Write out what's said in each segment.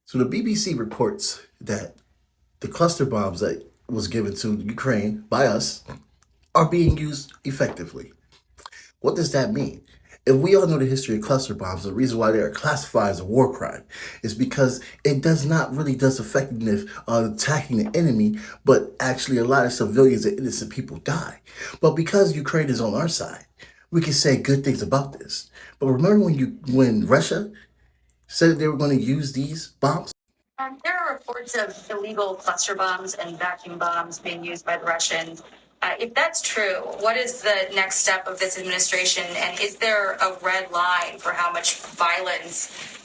So the BBC reports that the cluster bombs that was given to Ukraine by us are being used effectively. What does that mean? If we all know the history of cluster bombs, the reason why they are classified as a war crime is because it does not really does effectiveness on attacking the enemy, but actually a lot of civilians and innocent people die. But because Ukraine is on our side, we can say good things about this. But remember when Russia said that they were going to use these bombs? There are reports of illegal cluster bombs and vacuum bombs being used by the Russians. If that's true, what is the next step of this administration? And is there a red line for how much violence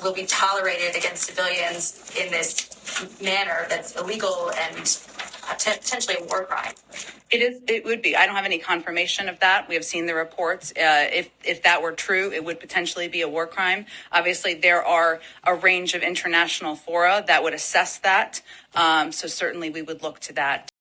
will be tolerated against civilians in this manner that's illegal and potentially a war crime? It is. It would be. I don't have any confirmation of that. We have seen the reports. If that were true, it would potentially be a war crime. Obviously, there are a range of international fora that would assess that. So certainly, we would look to that.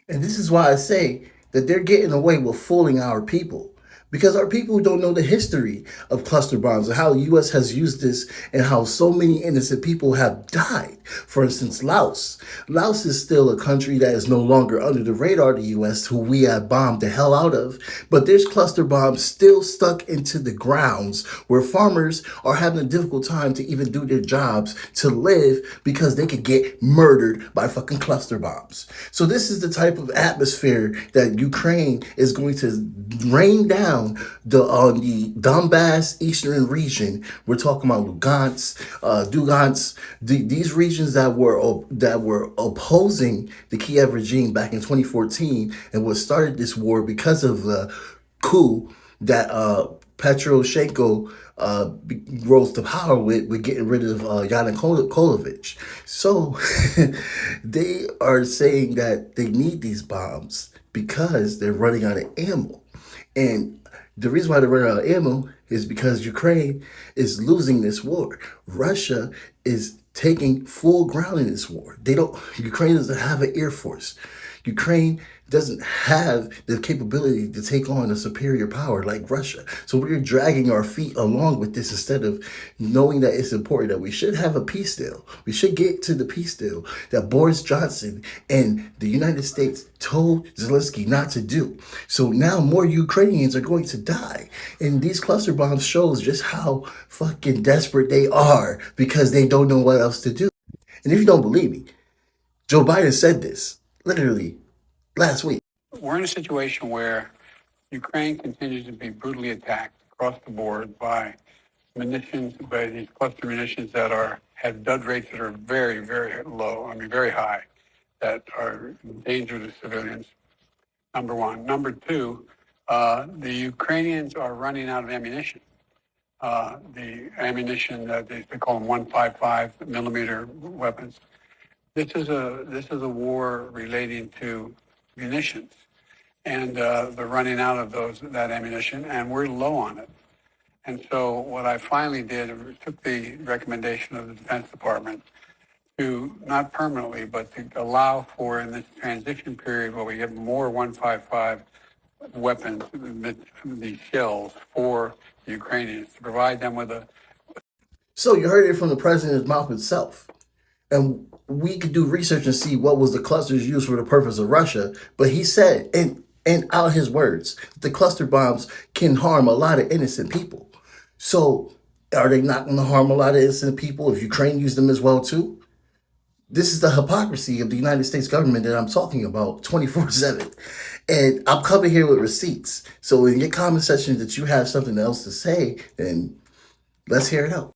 And this is why I say that they're getting away with fooling our people. Because our people don't know the history of cluster bombs and how the U.S. has used this and how so many innocent people have died. For instance, Laos. Laos is still a country that is no longer under the radar of the U.S., who we have bombed the hell out of. But there's cluster bombs still stuck into the grounds where farmers are having a difficult time to even do their jobs to live because they could get murdered by fucking cluster bombs. So this is the type of atmosphere that Ukraine is going to rain down on the Donbass eastern region. We're talking about Lugansk, these regions that were opposing the Kiev regime back in 2014, and what started this war because of the coup that Petroshenko rose to power with getting rid of Yanukovych. So they are saying that they need these bombs because they're running out of ammo. And the reason why they're running out of ammo is because Ukraine is losing this war. Russia is taking full ground in this war. Ukraine doesn't have an air force. Ukraine doesn't have the capability to take on a superior power like Russia. So we're dragging our feet along with this instead of knowing that it's important that we should have a peace deal. We should get to the peace deal that Boris Johnson and the United States told Zelensky not to do. So now more Ukrainians are going to die. And these cluster bombs shows just how fucking desperate they are because they don't know what else to do. And if you don't believe me, Joe Biden said this literally last week. We're in a situation where Ukraine continues to be brutally attacked across the board by munitions, by these cluster munitions that have dud rates that are very, very low, very high, that are in danger to civilians, number one. Number two, the Ukrainians are running out of ammunition. The ammunition that they call them 155 millimeter weapons. This is a war relating to munitions, and they're running out of that ammunition, and we're low on it. And so what I finally did, took the recommendation of the Defense Department to not permanently, but to allow for in this transition period where we get more 155 weapons, the shells for the Ukrainians, to provide them with a. So you heard it from the president's mouth itself. And we could do research and see what was the clusters used for the purpose of Russia. But he said, and out his words, the cluster bombs can harm a lot of innocent people. So are they not going to harm a lot of innocent people if Ukraine used them as well too? This is the hypocrisy of the United States government that I'm talking about 24/7. And I'm coming here with receipts. So in your comment section that you have something else to say, then let's hear it out.